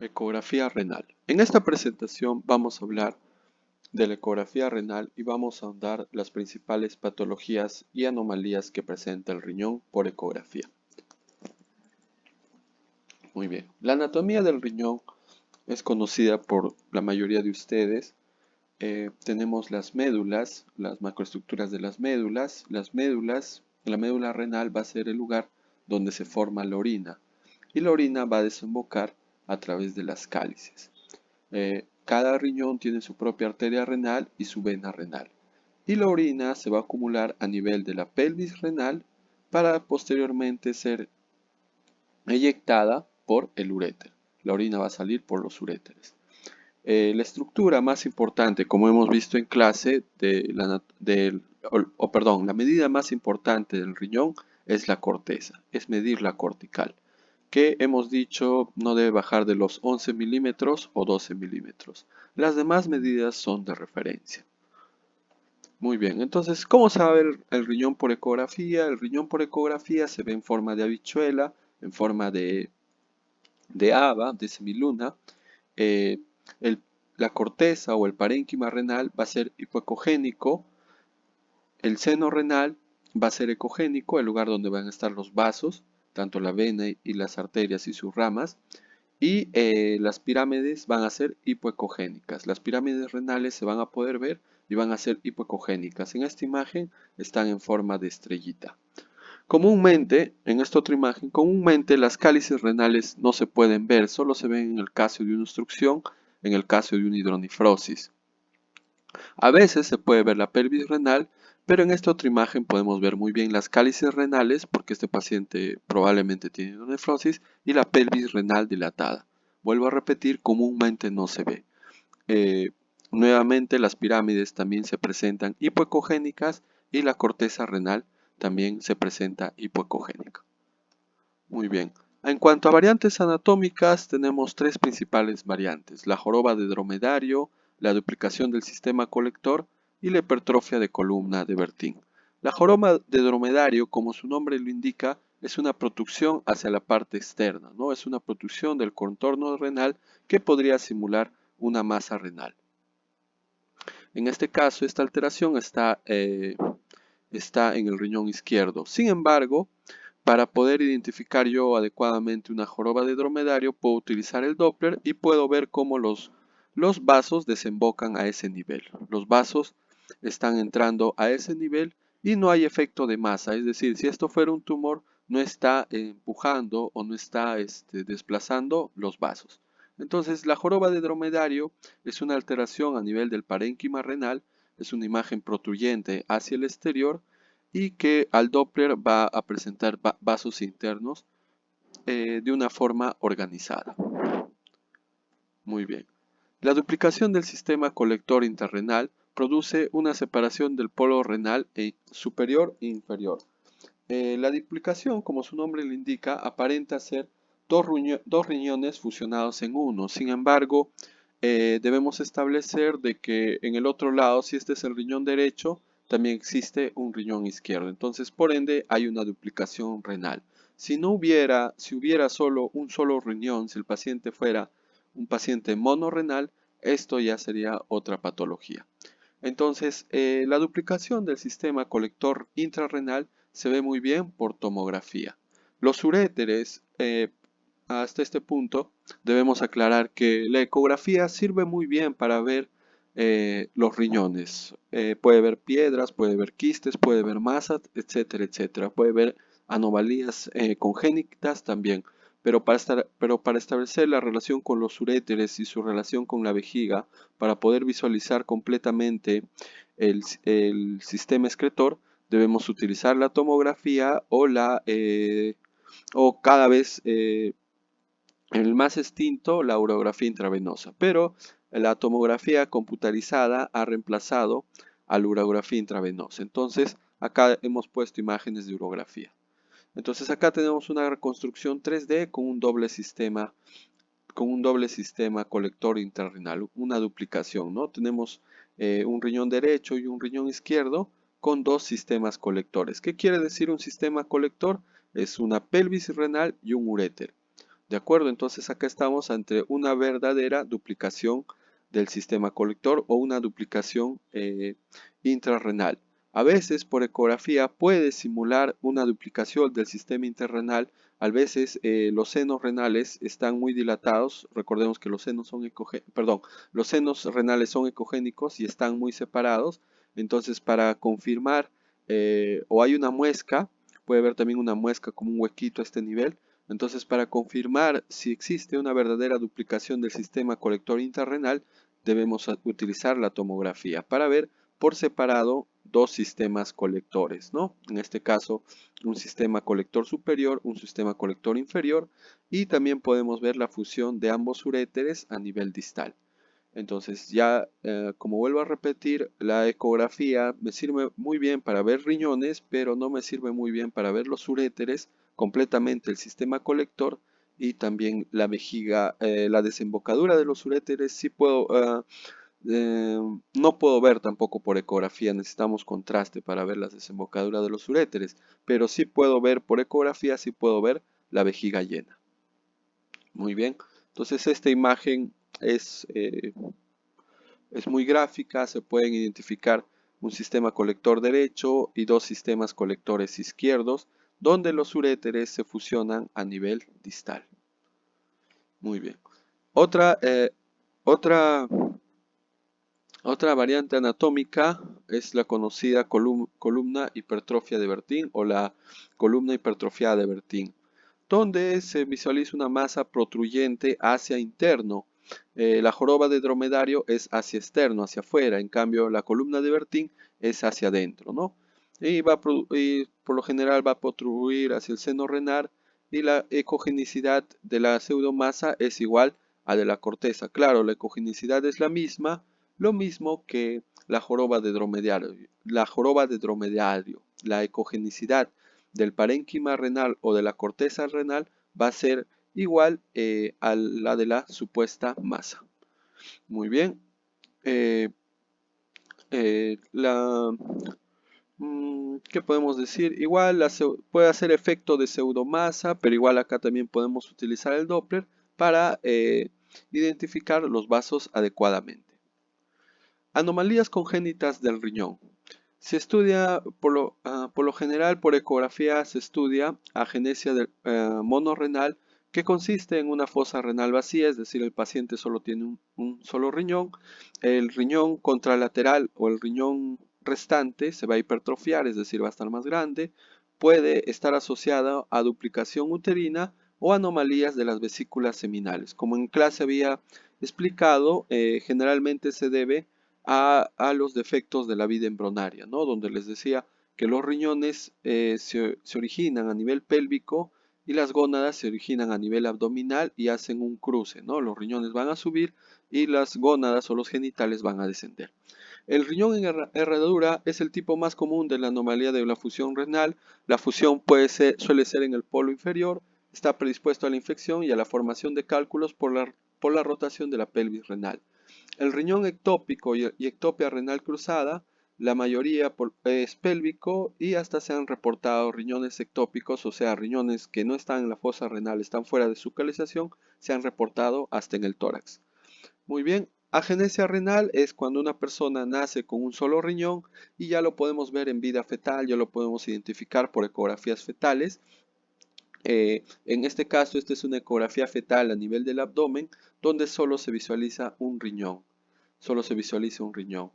Ecografía renal. En esta presentación vamos a hablar de la ecografía renal y vamos a ahondar las principales patologías y anomalías que presenta el riñón por ecografía. Muy bien, la anatomía del riñón es conocida por la mayoría de ustedes. Tenemos las médulas, las macroestructuras de las médulas, la médula renal va a ser el lugar donde se forma la orina y la orina va a desembocar a través de las cálices. Cada riñón tiene su propia arteria renal y su vena renal. Y la orina se va a acumular a nivel de la pelvis renal para posteriormente ser eyectada por el uréter. La orina va a salir por los uréteres. La estructura más importante, como hemos visto en clase, la medida más importante del riñón es la corteza, es medir la cortical, que hemos dicho no debe bajar de los 11 milímetros o 12 milímetros. Las demás medidas son de referencia. Muy bien, entonces, ¿cómo se va a ver el riñón por ecografía? El riñón por ecografía se ve en forma de habichuela, en forma de haba, de semiluna. Eh, el- la corteza o el parénquima renal va a ser hipoecogénico. El seno renal va a ser ecogénico, el lugar donde van a estar los vasos, tanto la vena y las arterias y sus ramas. Y las pirámides van a ser hipoecogénicas. Las pirámides renales se van a poder ver y van a ser hipoecogénicas. En esta imagen están en forma de estrellita. Comúnmente, en esta otra imagen, comúnmente las cálices renales no se pueden ver, solo se ven en el caso de una obstrucción, en el caso de una hidronefrosis. A veces se puede ver la pelvis renal, pero en esta otra imagen podemos ver muy bien las cálices renales, porque este paciente probablemente tiene hidronefrosis, y la pelvis renal dilatada. Vuelvo a repetir, comúnmente no se ve. Eh, Nuevamente las pirámides también se presentan hipoecogénicas y la corteza renal también se presenta hipoecogénica. Muy bien. En cuanto a variantes anatómicas, tenemos tres principales variantes: la joroba de dromedario, la duplicación del sistema colector y la hipertrofia de columna de Bertin. La joroba de dromedario, como su nombre lo indica, es una protrusión hacia la parte externa, ¿no? Es una protrusión del contorno renal que podría simular una masa renal. En este caso, esta alteración está en el riñón izquierdo. Sin embargo, para poder identificar yo adecuadamente una joroba de dromedario, puedo utilizar el Doppler y puedo ver cómo los vasos desembocan a ese nivel. Los vasos están entrando a ese nivel y no hay efecto de masa. Es decir, si esto fuera un tumor, no está empujando o no está desplazando los vasos. Entonces, la joroba de dromedario es una alteración a nivel del parénquima renal, es una imagen protruyente hacia el exterior y que al Doppler va a presentar vasos internos de una forma organizada. Muy bien. La duplicación del sistema colector intrarrenal produce una separación del polo renal superior e inferior. La duplicación, como su nombre le indica, aparenta ser dos riñones fusionados en uno. Sin embargo, debemos establecer de que en el otro lado, si este es el riñón derecho, también existe un riñón izquierdo. Entonces, por ende, hay una duplicación renal. Si hubiera solo un solo riñón, si el paciente fuera un paciente monorrenal, esto ya sería otra patología. Entonces, la duplicación del sistema colector intrarrenal se ve muy bien por tomografía. Los uréteres, hasta este punto, debemos aclarar que la ecografía sirve muy bien para ver los riñones. Puede ver piedras, puede ver quistes, puede ver masas, etcétera, etcétera. Puede ver anomalías congénitas también. Pero para establecer la relación con los uréteres y su relación con la vejiga, para poder visualizar completamente el sistema excretor, debemos utilizar la tomografía o cada vez el más extinto, la urografía intravenosa. Pero la tomografía computarizada ha reemplazado a la urografía intravenosa. Entonces, acá hemos puesto imágenes de urografía. Entonces, acá tenemos una reconstrucción 3D con un doble sistema colector intrarrenal, una duplicación, ¿no? Tenemos un riñón derecho y un riñón izquierdo con dos sistemas colectores. ¿Qué quiere decir un sistema colector? Es una pelvis renal y un uréter. ¿De acuerdo? Entonces acá estamos ante una verdadera duplicación del sistema colector o una duplicación intrarrenal. A veces por ecografía puede simular una duplicación del sistema interrenal. A veces los senos renales están muy dilatados. Recordemos que los senos son los senos renales son ecogénicos y están muy separados. Entonces para confirmar o hay una muesca, puede haber también una muesca como un huequito a este nivel. Entonces, para confirmar si existe una verdadera duplicación del sistema colector intrarrenal, debemos utilizar la tomografía para ver por separado dos sistemas colectores, ¿no? En este caso, un sistema colector superior, un sistema colector inferior, y también podemos ver la fusión de ambos uréteres a nivel distal. Entonces ya, como vuelvo a repetir, la ecografía me sirve muy bien para ver riñones, pero no me sirve muy bien para ver los uréteres, completamente el sistema colector y también la vejiga, la desembocadura de los uréteres. Sí puedo, no puedo ver tampoco por ecografía, necesitamos contraste para ver la desembocadura de los uréteres, pero sí puedo ver por ecografía, sí puedo ver la vejiga llena. Muy bien, entonces esta imagen es muy gráfica, se pueden identificar un sistema colector derecho y dos sistemas colectores izquierdos, donde los uréteres se fusionan a nivel distal. Muy bien. Otra, otra, otra variante anatómica es la conocida columna hipertrofia de Bertin o la columna hipertrofiada de Bertin, donde se visualiza una masa protruyente hacia interno. La joroba de dromedario es hacia externo, hacia afuera, en cambio la columna de Bertin es hacia adentro, ¿no? Y por lo general va a protruir hacia el seno renal y la ecogenicidad de la pseudomasa es igual a de la corteza. Claro, la ecogenicidad es la misma, lo mismo que la joroba de dromedario. La ecogenicidad del parénquima renal o de la corteza renal va a ser igual a la de la supuesta masa. Muy bien. ¿Qué podemos decir? Igual puede hacer efecto de pseudomasa, pero igual acá también podemos utilizar el Doppler para identificar los vasos adecuadamente. Anomalías congénitas del riñón. Se estudia, por lo general, por ecografía se estudia agenesia monorrenal, que consiste en una fosa renal vacía, es decir, el paciente solo tiene un solo riñón. El riñón contralateral o el riñón restante se va a hipertrofiar, es decir, va a estar más grande. Puede estar asociada a duplicación uterina o anomalías de las vesículas seminales. Como en clase había explicado, generalmente se debe a los defectos de la vida embrionaria, ¿no? Donde les decía que los riñones se originan a nivel pélvico y las gónadas se originan a nivel abdominal y hacen un cruce, ¿no? Los riñones van a subir y las gónadas o los genitales van a descender. El riñón en herradura es el tipo más común de la anomalía de la fusión renal. La fusión suele ser en el polo inferior, está predispuesto a la infección y a la formación de cálculos por la rotación de la pelvis renal. El riñón ectópico y ectopia renal cruzada, la mayoría es pélvico y hasta se han reportado riñones ectópicos, o sea, riñones que no están en la fosa renal, están fuera de su localización, se han reportado hasta en el tórax. Muy bien, agenesia renal es cuando una persona nace con un solo riñón y ya lo podemos ver en vida fetal, ya lo podemos identificar por ecografías fetales. En este caso, esta es una ecografía fetal a nivel del abdomen, donde solo se visualiza un riñón. Solo se visualiza un riñón.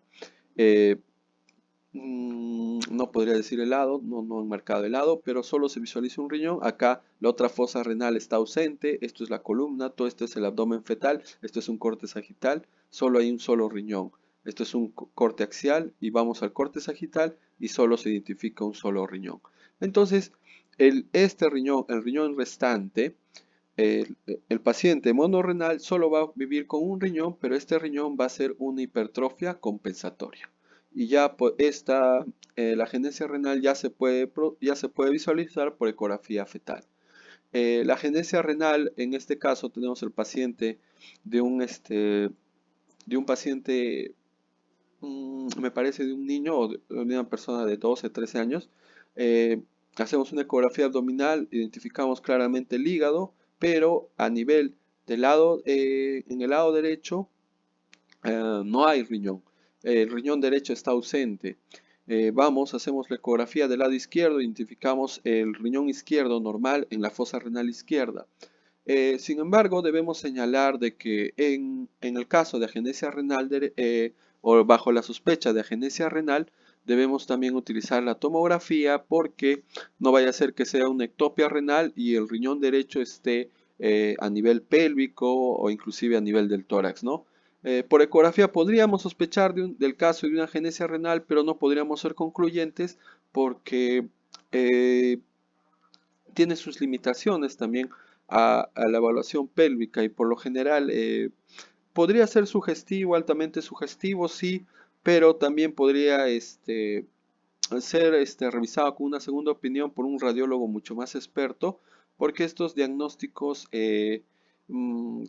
No podría decir el lado, no enmarcado el lado, pero solo se visualiza un riñón. Acá la otra fosa renal está ausente, esto es la columna, todo esto es el abdomen fetal, esto es un corte sagital, solo hay un solo riñón. Esto es un corte axial y vamos al corte sagital y solo se identifica un solo riñón. Entonces, este riñón, el riñón restante, el paciente monorrenal solo va a vivir con un riñón, pero este riñón va a ser una hipertrofia compensatoria. Y ya la agenesia renal ya se puede visualizar por ecografía fetal. La agenesia renal, en este caso tenemos el paciente de un paciente, me parece de un niño o de una persona de 12, 13 años. Hacemos una ecografía abdominal, identificamos claramente el hígado pero a nivel del lado, en el lado derecho no hay riñón. El riñón derecho está ausente. Hacemos la ecografía del lado izquierdo, identificamos el riñón izquierdo normal en la fosa renal izquierda. Sin embargo, debemos señalar de que en el caso de agenesia renal o bajo la sospecha de agenesia renal, debemos también utilizar la tomografía porque no vaya a ser que sea una ectopia renal y el riñón derecho esté a nivel pélvico o inclusive a nivel del tórax, ¿no? Por ecografía podríamos sospechar del caso de una agenesia renal, pero no podríamos ser concluyentes porque eh, tiene sus limitaciones también a la evaluación pélvica y por lo general podría ser sugestivo, altamente sugestivo, sí, pero también podría ser revisado con una segunda opinión por un radiólogo mucho más experto, porque estos diagnósticos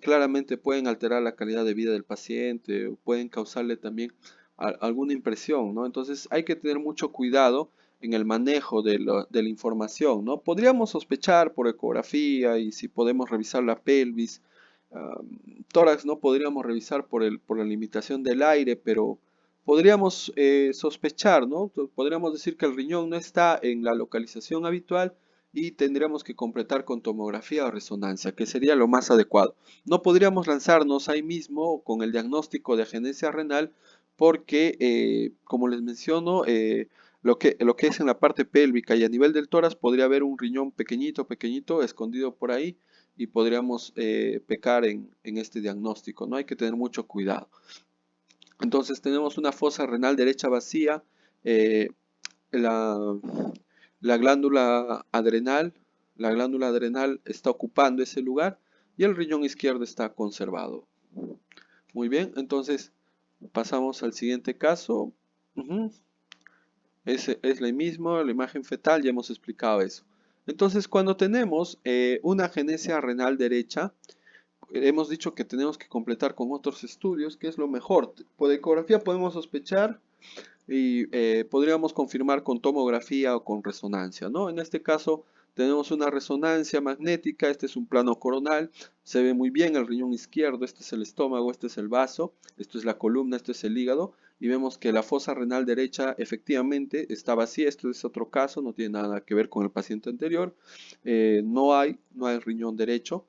claramente pueden alterar la calidad de vida del paciente, o pueden causarle también alguna impresión, ¿no? Entonces hay que tener mucho cuidado en el manejo de la información, ¿no? Podríamos sospechar por ecografía y si podemos revisar la pelvis, tórax no podríamos revisar por la limitación del aire, pero podríamos sospechar, ¿no? Podríamos decir que el riñón no está en la localización habitual y tendríamos que completar con tomografía o resonancia, que sería lo más adecuado. No podríamos lanzarnos ahí mismo con el diagnóstico de agenesia renal porque, como les menciono, lo que es en la parte pélvica y a nivel del tórax podría haber un riñón pequeñito, pequeñito, escondido por ahí y podríamos pecar en este diagnóstico, ¿no? Hay que tener mucho cuidado. Entonces tenemos una fosa renal derecha vacía, eh, la, la la glándula adrenal está ocupando ese lugar y el riñón izquierdo está conservado. Muy bien, entonces pasamos al siguiente caso. Ujú. Es la misma, la imagen fetal, ya hemos explicado eso. Entonces, cuando tenemos una agenesia renal derecha, hemos dicho que tenemos que completar con otros estudios, que es lo mejor. Por ecografía podemos sospechar y podríamos confirmar con tomografía o con resonancia, ¿no? En este caso tenemos una resonancia magnética, este es un plano coronal, se ve muy bien el riñón izquierdo, este es el estómago, este es el vaso, esto es la columna, esto es el hígado, y vemos que la fosa renal derecha efectivamente está vacía, esto es otro caso, no tiene nada que ver con el paciente anterior, no hay riñón derecho,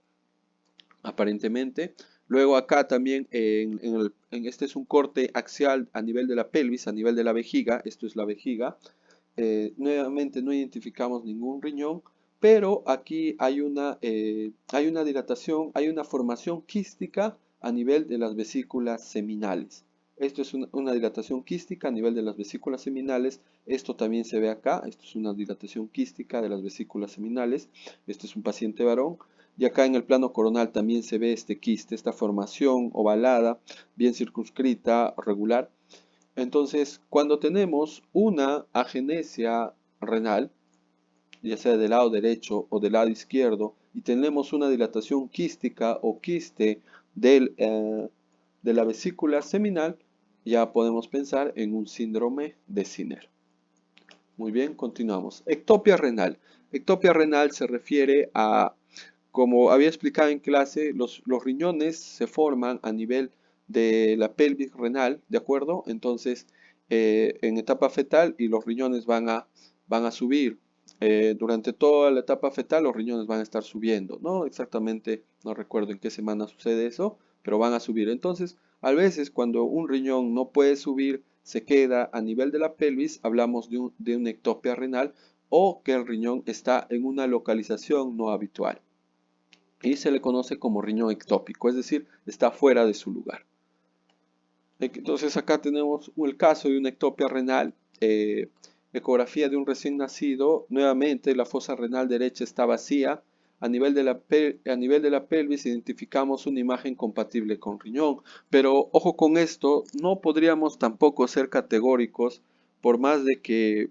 aparentemente. Luego acá también en este es un corte axial a nivel de la pelvis, a nivel de la vejiga, esto es la vejiga. Nuevamente no identificamos ningún riñón, pero aquí hay una dilatación, hay una formación quística a nivel de las vesículas seminales. Esto es una dilatación quística a nivel de las vesículas seminales. Esto también se ve acá. Esto es una dilatación quística de las vesículas seminales. Este es un paciente varón. Y acá en el plano coronal también se ve este quiste, esta formación ovalada, bien circunscrita, regular. Entonces, cuando tenemos una agenesia renal, ya sea del lado derecho o del lado izquierdo, y tenemos una dilatación quística o quiste de la vesícula seminal, ya podemos pensar en un síndrome de Sinner. Muy bien, continuamos. Ectopia renal. Ectopia renal se refiere a, como había explicado en clase, los riñones se forman a nivel de la pelvis renal, ¿de acuerdo? Entonces, en etapa fetal y los riñones van a subir. Durante toda la etapa fetal los riñones van a estar subiendo, ¿no? Exactamente, no recuerdo en qué semana sucede eso, pero van a subir. Entonces, a veces cuando un riñón no puede subir, se queda a nivel de la pelvis, hablamos de una ectopia renal o que el riñón está en una localización no habitual y se le conoce como riñón ectópico, es decir, está fuera de su lugar. Entonces acá tenemos el caso de una ectopia renal, ecografía de un recién nacido, nuevamente la fosa renal derecha está vacía, a nivel de la pelvis identificamos una imagen compatible con riñón, pero ojo con esto, no podríamos tampoco ser categóricos por más de que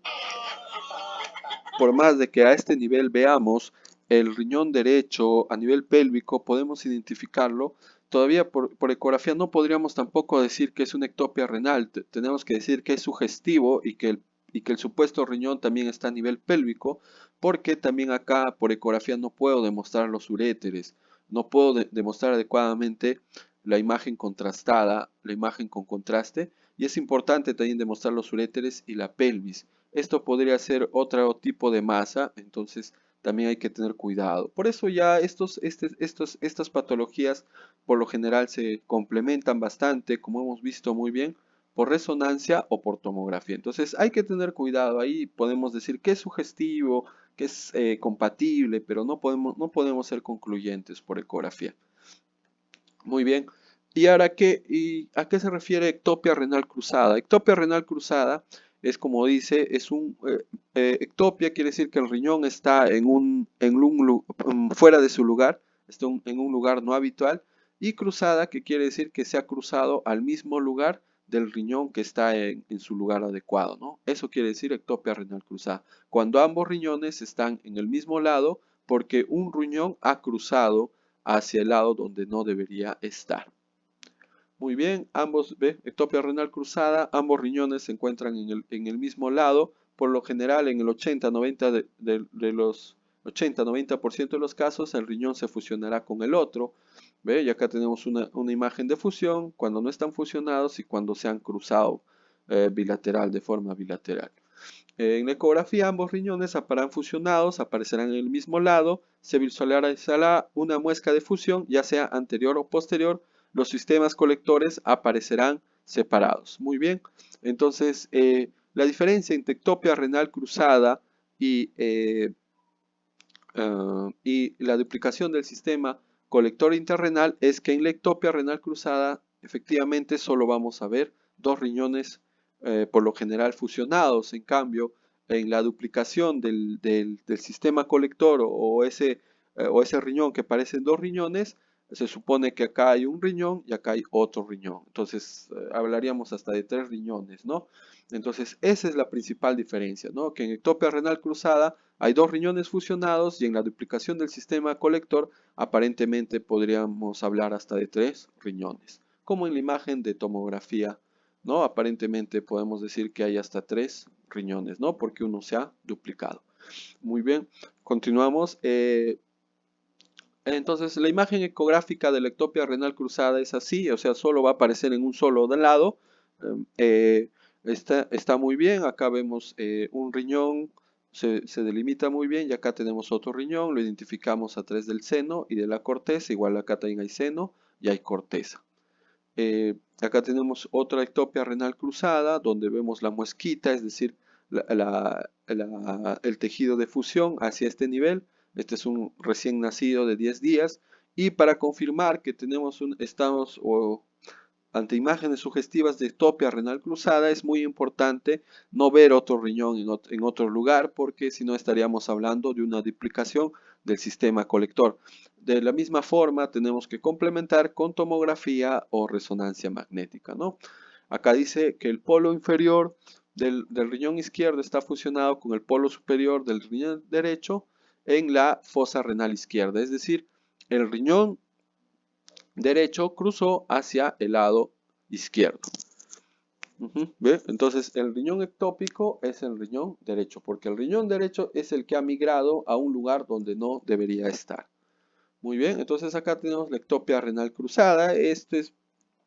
a este nivel veamos el riñón derecho a nivel pélvico, podemos identificarlo. Todavía por ecografía no podríamos tampoco decir que es una ectopia renal. Tenemos que decir que es sugestivo y que y que el supuesto riñón también está a nivel pélvico, porque también acá por ecografía no puedo demostrar los uréteres, no puedo demostrar adecuadamente la imagen contrastada, la imagen con contraste, y es importante también demostrar los uréteres y la pelvis. Esto podría ser otro tipo de masa, entonces también hay que tener cuidado. Por eso ya estas patologías por lo general se complementan bastante, como hemos visto muy bien, por resonancia o por tomografía. Entonces hay que tener cuidado. Ahí podemos decir que es sugestivo, que es compatible, pero no podemos ser concluyentes por ecografía. Muy bien. ¿Y ahora a qué se refiere ectopia renal cruzada? Ectopia renal cruzada es como dice, ectopia quiere decir que el riñón está fuera de su lugar, está en un lugar no habitual, y cruzada que quiere decir que se ha cruzado al mismo lugar del riñón que está en su lugar adecuado, ¿no? Eso quiere decir ectopia renal cruzada. Cuando ambos riñones están en el mismo lado porque un riñón ha cruzado hacia el lado donde no debería estar. Muy bien, ectopia renal cruzada, ambos riñones se encuentran en el mismo lado, por lo general en el 80-90% de los 80-90% de los casos el riñón se fusionará con el otro. ¿Ve? Y acá tenemos una imagen de fusión cuando no están fusionados y cuando se han cruzado de forma bilateral. En la ecografía ambos riñones aparecerán fusionados, aparecerán en el mismo lado, se visualizará una muesca de fusión, ya sea anterior o posterior, los sistemas colectores aparecerán separados. Muy bien, entonces la diferencia entre ectopia renal cruzada y la duplicación del sistema colector interrenal es que en la ectopia renal cruzada efectivamente solo vamos a ver dos riñones por lo general fusionados. En cambio, en la duplicación del sistema colector o ese riñón que parecen dos riñones, se supone que acá hay un riñón y acá hay otro riñón. Entonces, hablaríamos hasta de tres riñones, ¿no? Entonces, esa es la principal diferencia, ¿no? Que en ectopia renal cruzada hay dos riñones fusionados y en la duplicación del sistema colector aparentemente podríamos hablar hasta de tres riñones, como en la imagen de tomografía, ¿no? Aparentemente podemos decir que hay hasta tres riñones, ¿no? Porque uno se ha duplicado. Muy bien, continuamos. Entonces, la imagen ecográfica de la ectopia renal cruzada es así, o sea, solo va a aparecer en un solo lado. Está muy bien, acá vemos un riñón, se delimita muy bien, y acá tenemos otro riñón, lo identificamos a través del seno y de la corteza, igual acá también hay seno y hay corteza. Acá tenemos otra ectopia renal cruzada, donde vemos la muesquita, es decir, el tejido de fusión hacia este nivel. Este es un recién nacido de 10 días. Y para confirmar que estamos ante imágenes sugestivas de ectopia renal cruzada, es muy importante no ver otro riñón en otro lugar, porque si no estaríamos hablando de una duplicación del sistema colector. De la misma forma, tenemos que complementar con tomografía o resonancia magnética, ¿no? Acá dice que el polo inferior del riñón izquierdo está fusionado con el polo superior del riñón derecho en la fosa renal izquierda, es decir, el riñón derecho cruzó hacia el lado izquierdo. ¿Ve? Entonces el riñón ectópico es el riñón derecho, porque el riñón derecho es el que ha migrado a un lugar donde no debería estar. Muy bien, entonces acá tenemos la ectopia renal cruzada. Esto es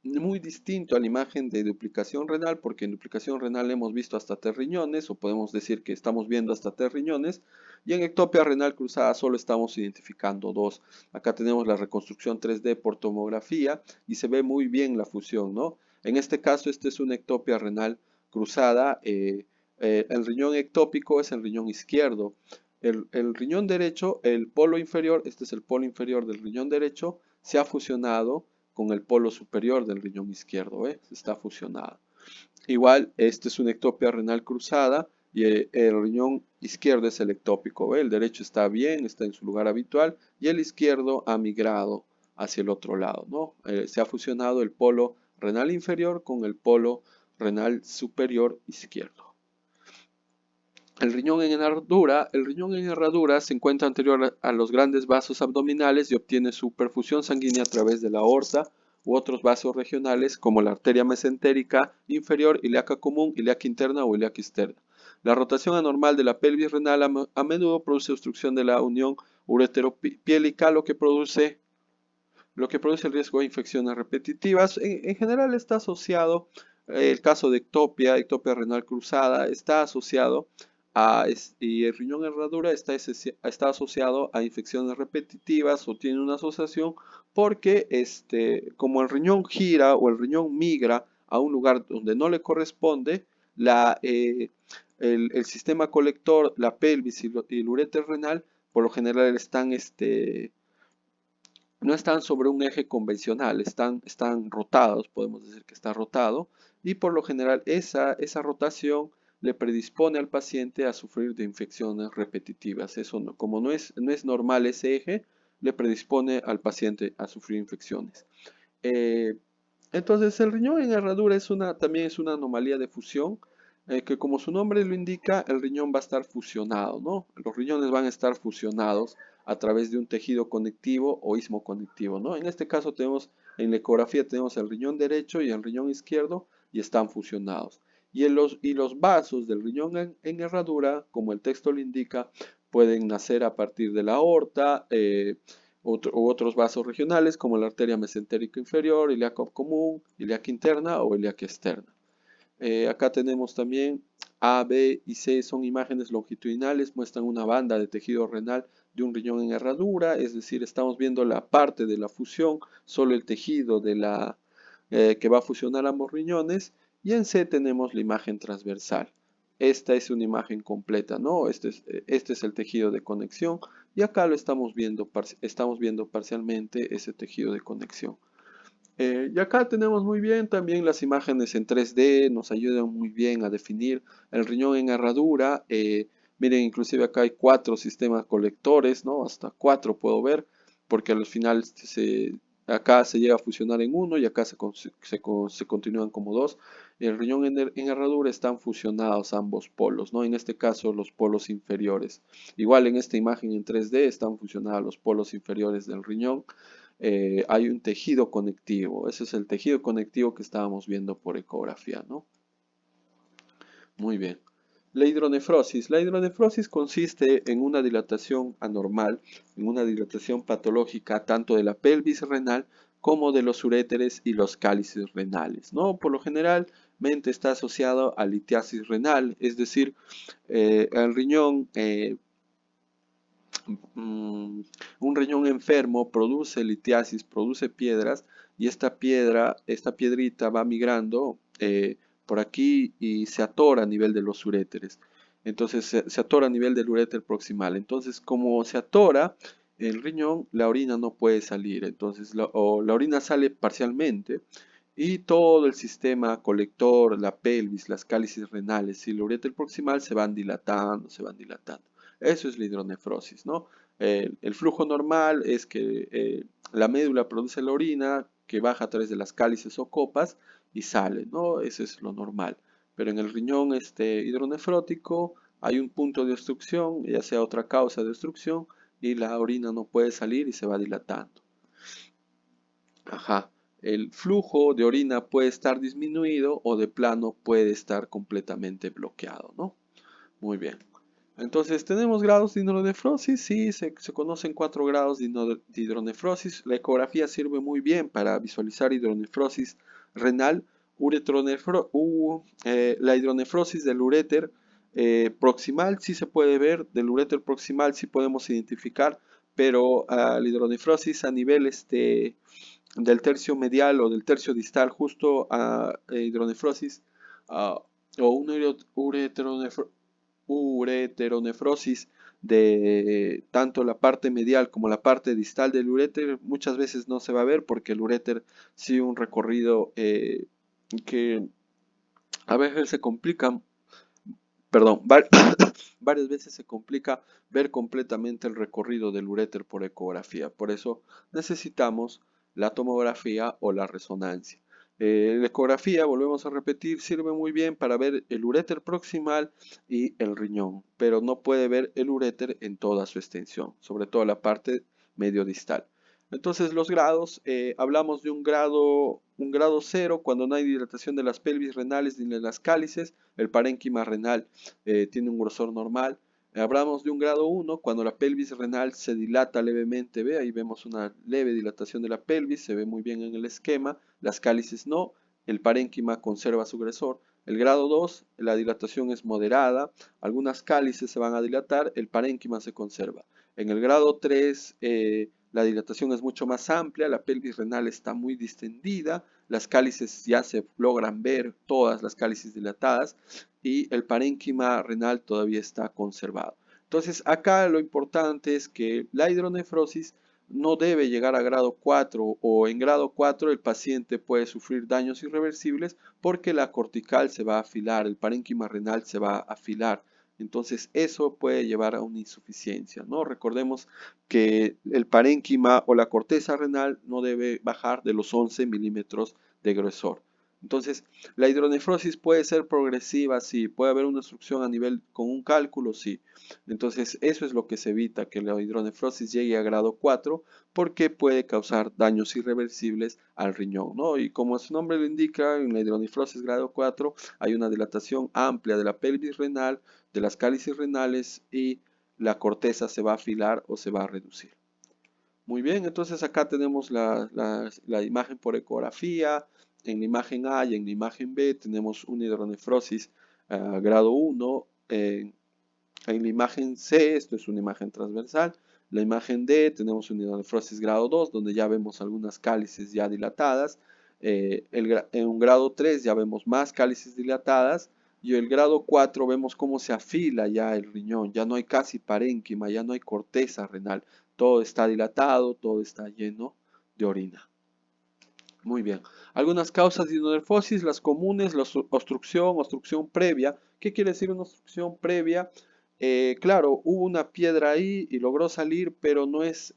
muy distinto a la imagen de duplicación renal, porque en duplicación renal hemos visto hasta tres riñones, o podemos decir que estamos viendo hasta tres riñones, y en ectopia renal cruzada solo estamos identificando dos. Acá tenemos la reconstrucción 3D por tomografía y se ve muy bien la fusión, ¿no? En este caso, este es una ectopia renal cruzada. El riñón ectópico es el riñón izquierdo. El riñón derecho, el polo inferior, este es el polo inferior del riñón derecho, se ha fusionado con el polo superior del riñón izquierdo, está fusionado. Igual, este es una ectopia renal cruzada y el riñón izquierdo es el ectópico, el derecho está bien, está en su lugar habitual y el izquierdo ha migrado hacia el otro lado, ¿no? Se ha fusionado el polo renal inferior con el polo renal superior izquierdo. El riñón en herradura se encuentra anterior a los grandes vasos abdominales y obtiene su perfusión sanguínea a través de la aorta u otros vasos regionales como la arteria mesentérica inferior, ilíaca común, ilíaca interna o ilíaca externa. La rotación anormal de la pelvis renal a menudo produce obstrucción de la unión ureteropiélica, lo que produce el riesgo de infecciones repetitivas. En general está asociado, el caso de ectopia renal cruzada, está asociado y el riñón herradura está asociado a infecciones repetitivas o tiene una asociación porque como el riñón gira o el riñón migra a un lugar donde no le corresponde, el sistema colector, la pelvis y el uréter renal, por lo general no están sobre un eje convencional, están rotados, podemos decir que está rotado, y por lo general esa rotación le predispone al paciente a sufrir de infecciones repetitivas. Eso como no es normal ese eje, le predispone al paciente a sufrir infecciones. Eh, entonces el riñón en herradura también es una anomalía de fusión, que como su nombre lo indica, el riñón va a estar fusionado, ¿no? Los riñones van a estar fusionados a través de un tejido conectivo o istmo conectivo, ¿no? En este caso en la ecografía tenemos el riñón derecho y el riñón izquierdo y están fusionados. Y los vasos del riñón en herradura, como el texto lo indica, pueden nacer a partir de la aorta, u otros vasos regionales como la arteria mesentérica inferior, ilíaca común, ilíaca interna o ilíaca externa. Acá tenemos también A, B y C, son imágenes longitudinales, muestran una banda de tejido renal de un riñón en herradura, es decir, estamos viendo la parte de la fusión, solo el tejido que va a fusionar ambos riñones, y en C tenemos la imagen transversal. Esta es una imagen completa, ¿no? Este es el tejido de conexión, y acá estamos viendo parcialmente ese tejido de conexión. Y acá tenemos muy bien también las imágenes en 3D, nos ayudan muy bien a definir el riñón en herradura. Miren, inclusive acá hay 4 sistemas colectores, ¿no? Hasta 4 puedo ver, porque al final acá se llega a fusionar en uno y acá se continúan como 2. El riñón en herradura están fusionados ambos polos, ¿no? En este caso los polos inferiores. Igual en esta imagen en 3D están fusionados los polos inferiores del riñón. Hay un tejido conectivo. Ese es el tejido conectivo que estábamos viendo por ecografía, ¿no? Muy bien. La hidronefrosis. La hidronefrosis consiste en una dilatación anormal, en una dilatación patológica tanto de la pelvis renal como de los uréteres y los cálices renales, ¿no? Por lo generalmente está asociado a litiasis renal, es decir, el riñón un riñón enfermo produce litiasis, produce piedras y esta piedrita va migrando por aquí y se atora a nivel de los uréteres. Entonces se atora a nivel del uréter proximal. Entonces como se atora el riñón, la orina no puede salir. Entonces la orina sale parcialmente y todo el sistema colector, la pelvis, las cálices renales y el uréter proximal se van dilatando, se van dilatando. Eso es la hidronefrosis, ¿no? El flujo normal es que la médula produce la orina que baja a través de las cálices o copas y sale, ¿no? Eso es lo normal. Pero en el riñón hidronefrótico hay un punto de obstrucción, ya sea otra causa de obstrucción, y la orina no puede salir y se va dilatando. Ajá. El flujo de orina puede estar disminuido o de plano puede estar completamente bloqueado, ¿no? Muy bien. Entonces tenemos grados de hidronefrosis, sí, se conocen 4 grados de hidronefrosis. La ecografía sirve muy bien para visualizar hidronefrosis renal, la hidronefrosis del uréter proximal sí se puede ver, del uréter proximal sí podemos identificar, pero la hidronefrosis a nivel del tercio medial o del tercio distal, justo a hidronefrosis o una ureteronefrosis de tanto la parte medial como la parte distal del uréter, muchas veces no se va a ver porque el uréter sigue un recorrido que a veces se complica, perdón, varias veces se complica ver completamente el recorrido del uréter por ecografía. Por eso necesitamos la tomografía o la resonancia. La ecografía, volvemos a repetir, sirve muy bien para ver el uréter proximal y el riñón, pero no puede ver el uréter en toda su extensión, sobre todo la parte medio distal. Entonces los grados, hablamos de un grado cero cuando no hay dilatación de las pelvis renales ni de las cálices, el parénquima renal tiene un grosor normal. Hablamos de un grado 1 cuando la pelvis renal se dilata levemente, ve, ahí vemos una leve dilatación de la pelvis, se ve muy bien en el esquema, las cálices no, el parénquima conserva su grosor. El grado 2, la dilatación es moderada, algunas cálices se van a dilatar, el parénquima se conserva. En el grado 3, la dilatación es mucho más amplia, la pelvis renal está muy distendida, las cálices ya se logran ver, todas las cálices dilatadas, y el parénquima renal todavía está conservado. Entonces, acá lo importante es que la hidronefrosis no debe llegar a grado 4 o en grado 4 el paciente puede sufrir daños irreversibles porque la cortical se va a afilar, el parénquima renal se va a afilar. Entonces eso puede llevar a una insuficiencia, ¿no? Recordemos que el parénquima o la corteza renal no debe bajar de los 11 milímetros de grosor. Entonces, la hidronefrosis puede ser progresiva, sí, puede haber una obstrucción a nivel con un cálculo, sí. Entonces, eso es lo que se evita, que la hidronefrosis llegue a grado 4, porque puede causar daños irreversibles al riñón, ¿no? Y como su nombre lo indica, en la hidronefrosis grado 4 hay una dilatación amplia de la pelvis renal, de las cálices renales y la corteza se va a afilar o se va a reducir. Muy bien, entonces acá tenemos la imagen por ecografía. En la imagen A y en la imagen B tenemos una hidronefrosis grado 1. En la imagen C, esto es una imagen transversal. La imagen D tenemos una hidronefrosis grado 2, donde ya vemos algunas cálices ya dilatadas. En un grado 3 ya vemos más cálices dilatadas. Y el grado 4 vemos cómo se afila ya el riñón, ya no hay casi parénquima, ya no hay corteza renal, todo está dilatado, todo está lleno de orina. Muy bien. Algunas causas de hidronefrosis, las comunes, la obstrucción previa. ¿Qué quiere decir una obstrucción previa? Claro, hubo una piedra ahí y logró salir, pero no es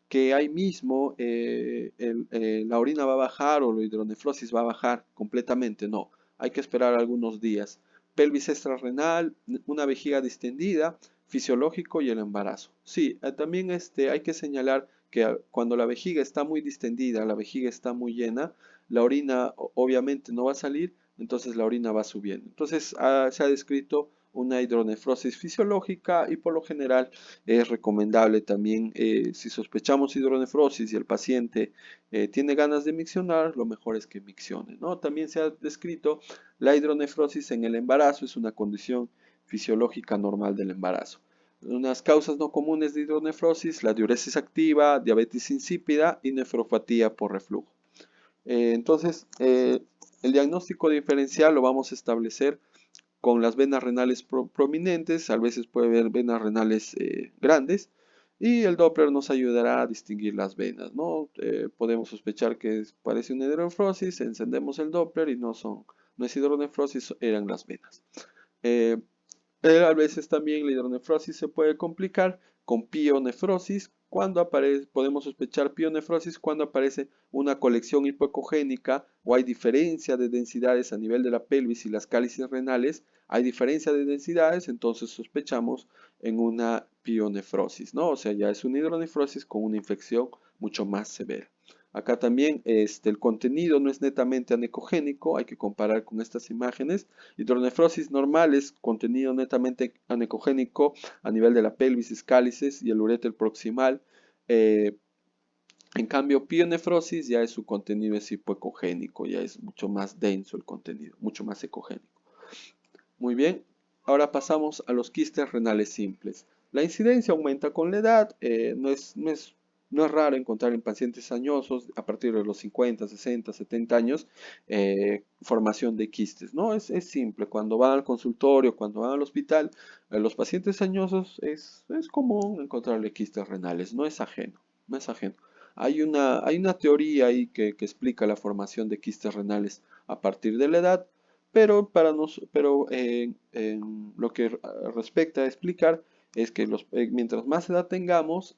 que ahí mismo la orina va a bajar o la hidronefrosis va a bajar completamente. No, hay que esperar algunos días. Pelvis extrarrenal, una vejiga distendida, fisiológico y el embarazo. Sí, también hay que señalar que cuando la vejiga está muy distendida, la vejiga está muy llena, la orina obviamente no va a salir, entonces la orina va subiendo. Entonces se ha descrito una hidronefrosis fisiológica y por lo general es recomendable también si sospechamos hidronefrosis y el paciente tiene ganas de miccionar, lo mejor es que miccione, ¿no? También se ha descrito la hidronefrosis en el embarazo, es una condición fisiológica normal del embarazo. Unas causas no comunes de hidronefrosis, la diuresis activa, diabetes insípida y nefropatía por reflujo. Entonces, el diagnóstico diferencial lo vamos a establecer con las venas renales prominentes, a veces puede haber venas renales grandes, y el Doppler nos ayudará a distinguir las venas, ¿no? Podemos sospechar que parece una hidronefrosis, encendemos el Doppler y no es hidronefrosis, eran las venas. Eh, a veces también la hidronefrosis se puede complicar con pionefrosis. Podemos sospechar pionefrosis cuando aparece una colección hipoecogénica o hay diferencia de densidades a nivel de la pelvis y las cálices renales. Hay diferencia de densidades, entonces sospechamos en una pionefrosis, ¿no? O sea, ya es una hidronefrosis con una infección mucho más severa. Acá también el contenido no es netamente anecogénico, hay que comparar con estas imágenes. Hidronefrosis normal es contenido netamente anecogénico a nivel de la pelvis, cálices y el uréter proximal. En cambio, pionefrosis ya es su contenido es hipoecogénico, ya es mucho más denso el contenido, mucho más ecogénico. Muy bien, ahora pasamos a los quistes renales simples. La incidencia aumenta con la edad, no es raro encontrar en pacientes añosos a partir de los 50, 60, 70 años formación de quistes. No, es simple, cuando van al consultorio, cuando van al hospital, los pacientes añosos es común encontrarle quistes renales, no es ajeno, no es ajeno. Hay una teoría ahí que explica la formación de quistes renales a partir de la edad, pero en lo que respecta a explicar es que mientras más edad tengamos,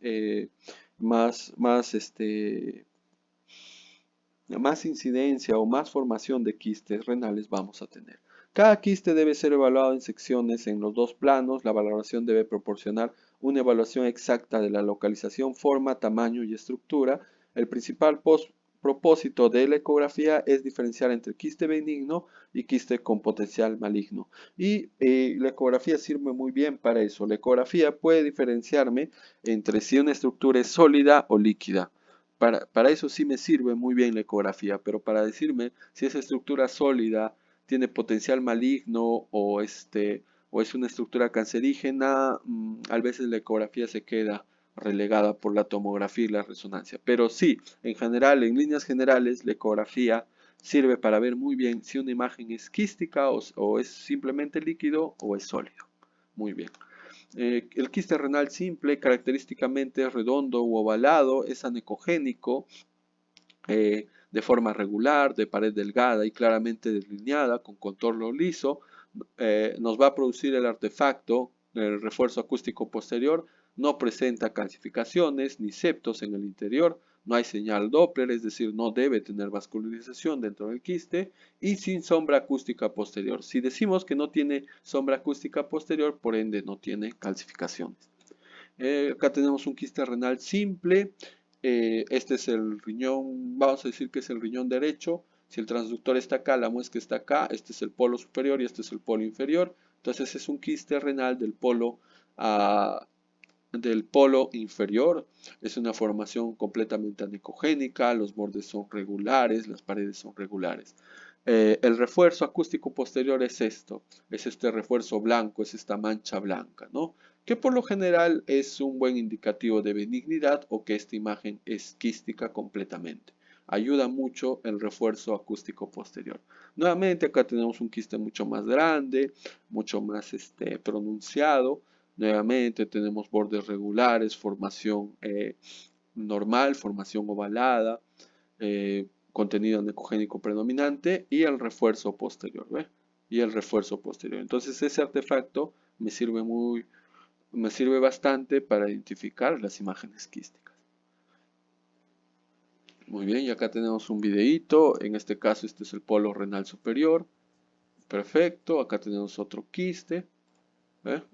más incidencia o más formación de quistes renales vamos a tener. Cada quiste debe ser evaluado en secciones en los dos planos. La valoración debe proporcionar una evaluación exacta de la localización, forma, tamaño y estructura. El principal propósito de la ecografía es diferenciar entre quiste benigno y quiste con potencial maligno. Y la ecografía sirve muy bien para eso. La ecografía puede diferenciarme entre si una estructura es sólida o líquida. Para eso sí me sirve muy bien la ecografía, pero para decirme si esa estructura sólida tiene potencial maligno o es una estructura cancerígena, a veces la ecografía se queda relegada por la tomografía y la resonancia. Pero sí, en general, en líneas generales, la ecografía sirve para ver muy bien si una imagen es quística o es simplemente líquido o es sólido. Muy bien. El quiste renal simple característicamente es redondo u ovalado, es anecogénico, de forma regular, de pared delgada y claramente delineada, con contorno liso. Nos va a producir el artefacto, el refuerzo acústico posterior. No presenta calcificaciones ni septos en el interior. No hay señal Doppler, es decir, no debe tener vascularización dentro del quiste, y sin sombra acústica posterior. Si decimos que no tiene sombra acústica posterior, por ende no tiene calcificaciones. Acá tenemos un quiste renal simple. Este es el riñón, vamos a decir que es el riñón derecho. Si el transductor está acá, la muesca está acá. Este es el polo superior y este es el polo inferior. Entonces es un quiste renal del polo inferior. Es una formación completamente anecogénica. Los bordes son regulares, las paredes son regulares. El refuerzo acústico posterior es esto, es este refuerzo blanco, es esta mancha blanca, ¿no? Que por lo general es un buen indicativo de benignidad o que esta imagen es quística completamente. Ayuda mucho el refuerzo acústico posterior. Nuevamente acá tenemos un quiste mucho más grande, mucho más pronunciado. Nuevamente tenemos bordes regulares, formación normal, formación ovalada, contenido anecogénico predominante y el refuerzo posterior, ¿ve? Y el refuerzo posterior. Entonces ese artefacto me sirve bastante para identificar las imágenes quísticas. Muy bien, y acá tenemos un videíto. En este caso este es el polo renal superior. Perfecto, acá tenemos otro quiste.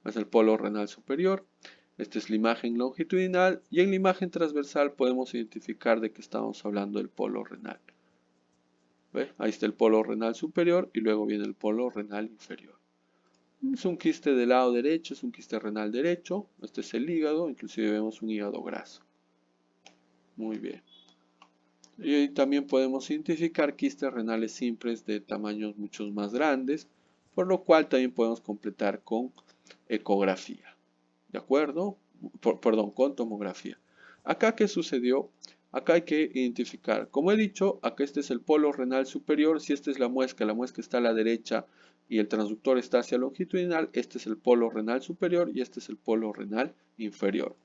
Es el polo renal superior. Esta es la imagen longitudinal y en la imagen transversal podemos identificar de que estamos hablando del polo renal. ¿Ve? Ahí está el polo renal superior y luego viene el polo renal inferior. Es un quiste del lado derecho, es un quiste renal derecho. Este es el hígado, inclusive vemos un hígado graso. Muy bien. Y también podemos identificar quistes renales simples de tamaños mucho más grandes, por lo cual también podemos completar con ecografía. ¿De acuerdo? Perdón, con tomografía. Acá, ¿qué sucedió? Acá hay que identificar, como he dicho, acá este es el polo renal superior. Si esta es la muesca está a la derecha y el transductor está hacia longitudinal, este es el polo renal superior y este es el polo renal inferior.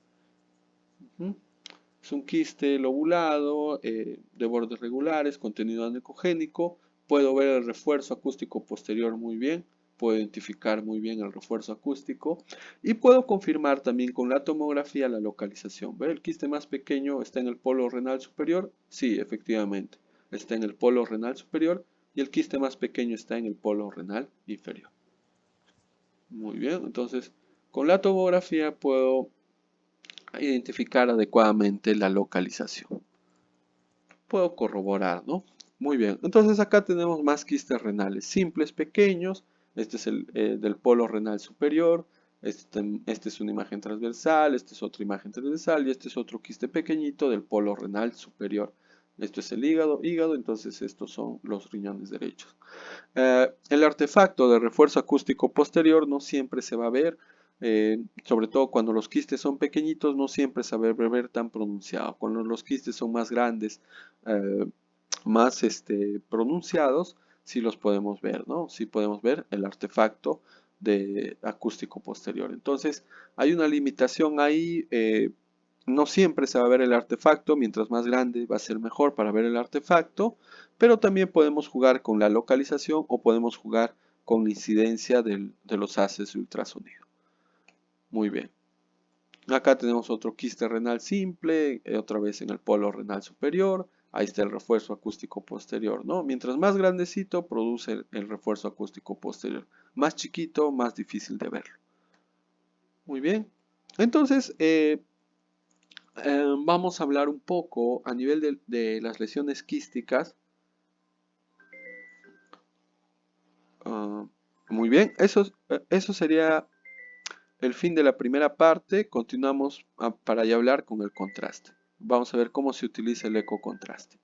Es un quiste lobulado, de bordes regulares, contenido anecogénico. Puedo ver el refuerzo acústico posterior muy bien. Puedo identificar muy bien el refuerzo acústico. Y puedo confirmar también con la tomografía la localización. ¿Ve? El quiste más pequeño está en el polo renal superior. Sí, efectivamente. Está en el polo renal superior. Y el quiste más pequeño está en el polo renal inferior. Muy bien, entonces con la tomografía puedo identificar adecuadamente la localización. Puedo corroborar, ¿no? Muy bien, entonces acá tenemos más quistes renales simples, pequeños. Este es el del polo renal superior. Este es una imagen transversal, esta es otra imagen transversal y este es otro quiste pequeñito del polo renal superior. Esto es el hígado, entonces estos son los riñones derechos. El artefacto de refuerzo acústico posterior no siempre se va a ver, sobre todo cuando los quistes son pequeñitos, no siempre se va a ver tan pronunciado. Cuando los quistes son más grandes, más pronunciados, sí los podemos ver, ¿no? Sí podemos ver el artefacto de acústico posterior. Entonces, hay una limitación ahí. No siempre se va a ver el artefacto, mientras más grande va a ser mejor para ver el artefacto, pero también podemos jugar con la localización o podemos jugar con la incidencia de los haces de ultrasonido. Muy bien. Acá tenemos otro quiste renal simple, otra vez en el polo renal superior. Ahí está el refuerzo acústico posterior, ¿no? Mientras más grandecito, produce el refuerzo acústico posterior. Más chiquito, más difícil de verlo. Muy bien. Entonces, vamos a hablar un poco a nivel de las lesiones quísticas. Ah, muy bien, eso sería el fin de la primera parte. Continuamos para ya hablar con el contraste. Vamos a ver cómo se utiliza el ecocontraste.